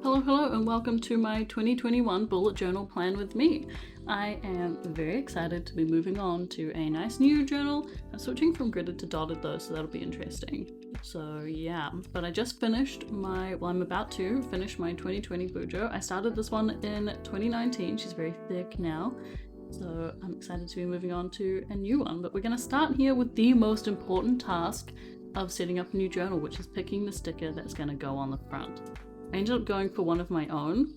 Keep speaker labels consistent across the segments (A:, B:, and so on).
A: Hello and welcome to my 2021 bullet journal plan with me. I am very excited to be moving on to a nice new journal. I'm switching from gridded to dotted though, so that'll be interesting. So yeah, but I just finished I'm about to finish my 2020 Bujo. I started this one in 2019, she's very thick now. So I'm excited to be moving on to a new one, but we're going to start here with the most important task of setting up a new journal, which is picking the sticker that's going to go on the front. I ended up going for one of my own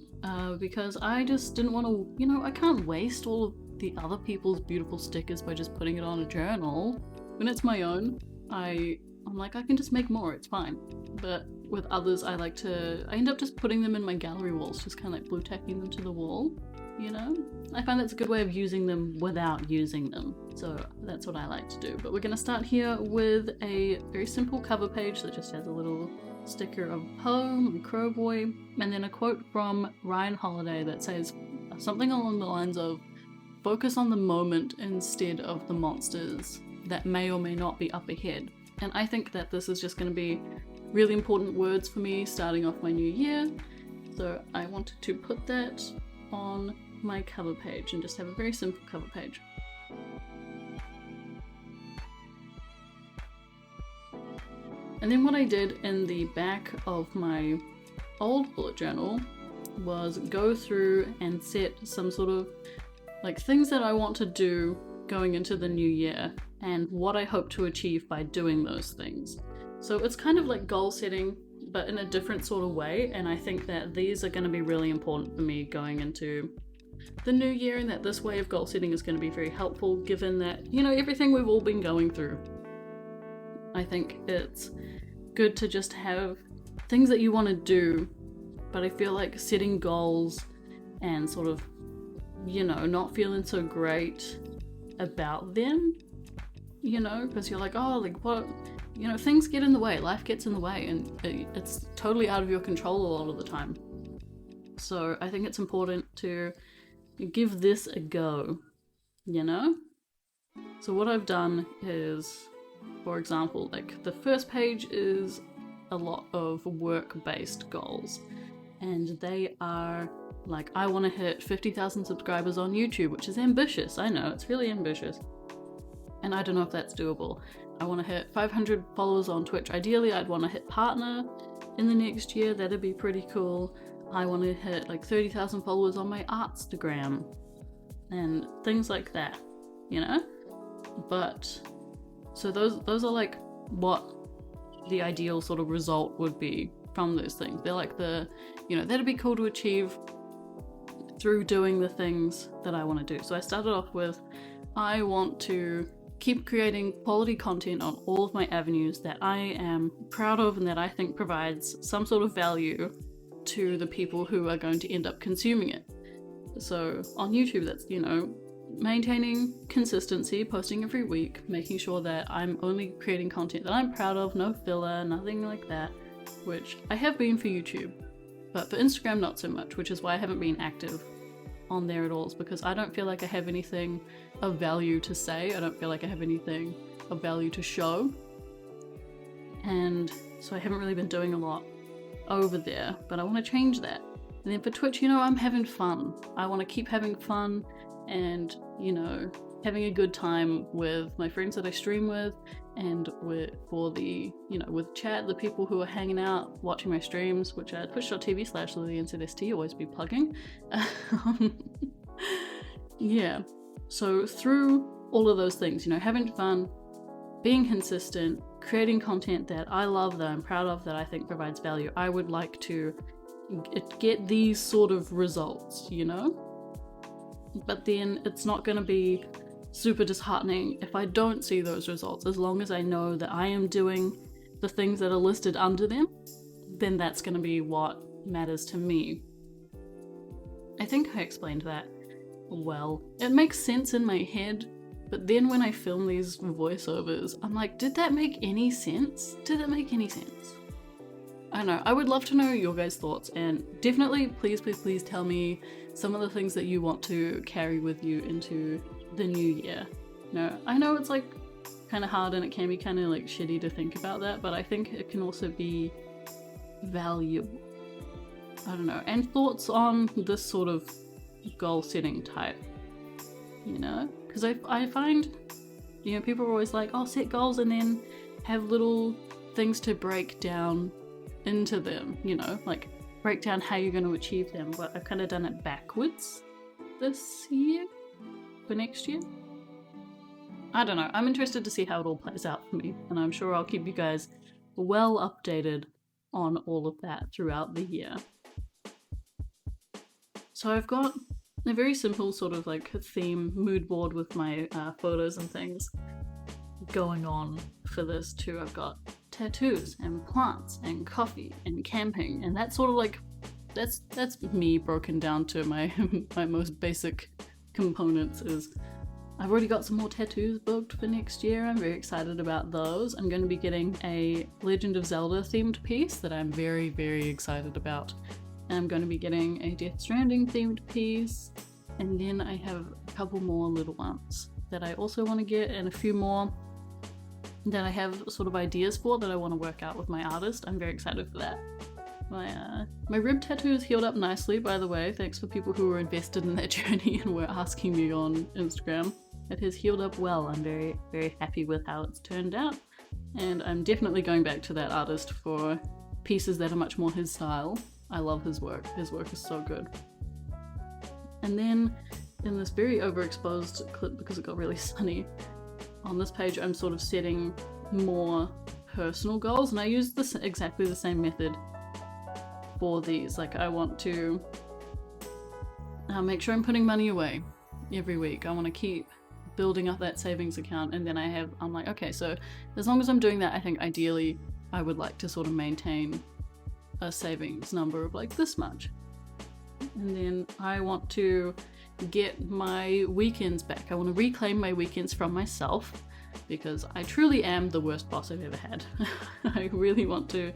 A: because I just didn't want to, I can't waste all of the other people's beautiful stickers by just putting it on a journal. When it's my own, I'm like, I can just make more, it's fine. But with others, I end up just putting them in my gallery walls, just kind of like blue tacking them to the wall, I find that's a good way of using them without using them. So that's what I like to do. But we're going to start here with a very simple cover page that just has a little sticker of home and crow boy, and then a quote from Ryan Holiday that says something along the lines of, focus on the moment instead of the monsters that may or may not be up ahead. And I think that this is just going to be really important words for me starting off my new year. So I wanted to put that on my cover page and just have a very simple cover page. And then what I did in the back of my old bullet journal was go through and set some sort of things that I want to do going into the new year and what I hope to achieve by doing those things. So it's kind of like goal setting, but in a different sort of way. And I think that these are going to be really important for me going into the new year, and that this way of goal setting is going to be very helpful given that, everything we've all been going through. I think it's good to just have things that you want to do, but I feel like setting goals and sort of, not feeling so great about them, because you're like, what, things get in the way, life gets in the way, and it's totally out of your control a lot of the time. So I think it's important to give this a go, So what I've done is, for example, the first page is a lot of work-based goals, and they are I want to hit 50,000 subscribers on YouTube, which is ambitious. I know, it's really ambitious, and I don't know if that's doable. I want to hit 500 followers on Twitch. Ideally, I'd want to hit partner in the next year. That'd be pretty cool. I want to hit 30,000 followers on my Artstagram and things like that, But so those are what the ideal sort of result would be from those things. They're that'd be cool to achieve through doing the things that I want to do. So I started off with, I want to keep creating quality content on all of my avenues that I am proud of and that I think provides some sort of value to the people who are going to end up consuming it. So on YouTube, that's, maintaining consistency, posting every week, making sure that I'm only creating content that I'm proud of, no filler, nothing like that, which I have been for YouTube, but for Instagram not so much, which is why I haven't been active on there at all, is because I don't feel like I have anything of value to say. I don't feel like I have anything of value to show, and so I haven't really been doing a lot over there, but I want to change that. And then for Twitch, I'm having fun. I want to keep having fun and, having a good time with my friends that I stream with, and with chat, the people who are hanging out, watching my streams, which are twitch.tv/Lilynzst, always be plugging. Yeah, so through all of those things, having fun, being consistent, creating content that I love, that I'm proud of, that I think provides value, I would like to get these sort of results, But then it's not going to be super disheartening if I don't see those results. As long as I know that I am doing the things that are listed under them, then that's going to be what matters to me. I think I explained that well. It makes sense in my head, but then when I film these voiceovers, I'm like, did that make any sense? Did it make any sense? I don't know. I would love to know your guys' thoughts, and definitely please tell me some of the things that you want to carry with you into the new year. I know it's kind of hard and it can be kind of shitty to think about that, but I think it can also be valuable. I don't know, and thoughts on this sort of goal setting type, you know, because I find, you know, people are always like, oh, set goals and then have little things to break down into them, you know, like break down how you're going to achieve them, but I've kind of done it backwards this year for next year. I don't know, I'm interested to see how it all plays out for me, and I'm sure I'll keep you guys well updated on all of that throughout the year. So I've got a very simple sort of like theme mood board with my photos and things going on for this too. I've got tattoos and plants and coffee and camping, and that's sort of like that's me broken down to my my most basic components. Is I've already got some more tattoos booked for next year. I'm very excited about those. I'm going to be getting a Legend of Zelda themed piece that I'm very, very excited about. I'm going to be getting a Death Stranding themed piece, and then I have a couple more little ones that I also want to get, and a few more that I have sort of ideas for that I want to work out with my artist. I'm very excited for that. My rib tattoo is healed up nicely, by the way. Thanks for people who were invested in that journey and were asking me on Instagram. It has healed up well. I'm very, very happy with how it's turned out, and I'm definitely going back to that artist for pieces that are much more his style. I love his work. His work is so good. And then in this very overexposed clip, because it got really sunny, on this page I'm sort of setting more personal goals, and I use this exactly the same method for these. Like, I want to make sure I'm putting money away every week. I want to keep building up that savings account, and then I'm like, okay, so as long as I'm doing that, I think ideally I would like to sort of maintain a savings number of like this much. And then I want to get my weekends back. I want to reclaim my weekends from myself, because I truly am the worst boss I've ever had. I really want to,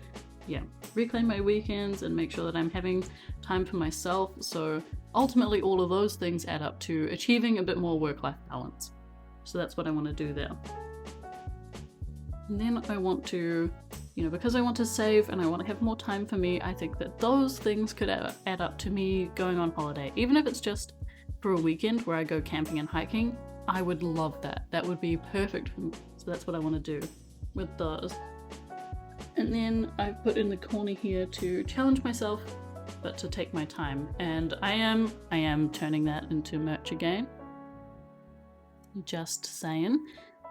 A: reclaim my weekends and make sure that I'm having time for myself. So ultimately all of those things add up to achieving a bit more work-life balance. So that's what I want to do there. And then I want to, because I want to save and I want to have more time for me, I think that those things could add up to me going on holiday. Even if it's just for a weekend where I go camping and hiking, I would love that. That would be perfect for me. So that's what I want to do with those. And then I've put in the corner here to challenge myself, but to take my time. And I am turning that into merch again. Just saying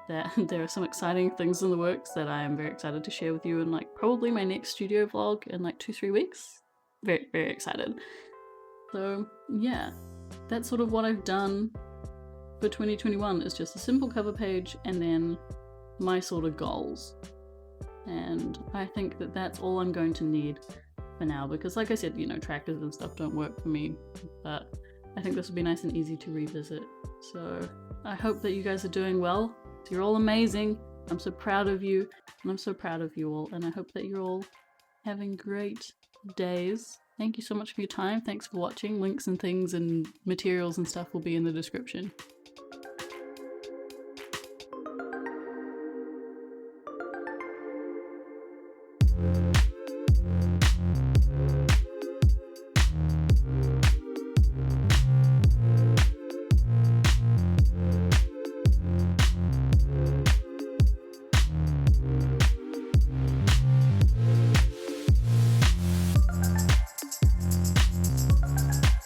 A: that there are some exciting things in the works that I am very excited to share with you in like probably my next studio vlog in like 2-3 weeks. Very, very excited. So yeah, that's sort of what I've done for 2021. Is just a simple cover page and then my sort of goals. And I think that that's all I'm going to need for now, because like I said, trackers and stuff don't work for me, but I think this would be nice and easy to revisit. So I hope that you guys are doing well. You're all amazing. I'm so proud of you, and I'm so proud of you all, and I hope that you're all having great days. Thank you so much for your time. Thanks for watching. Links and things and materials and stuff will be in the description.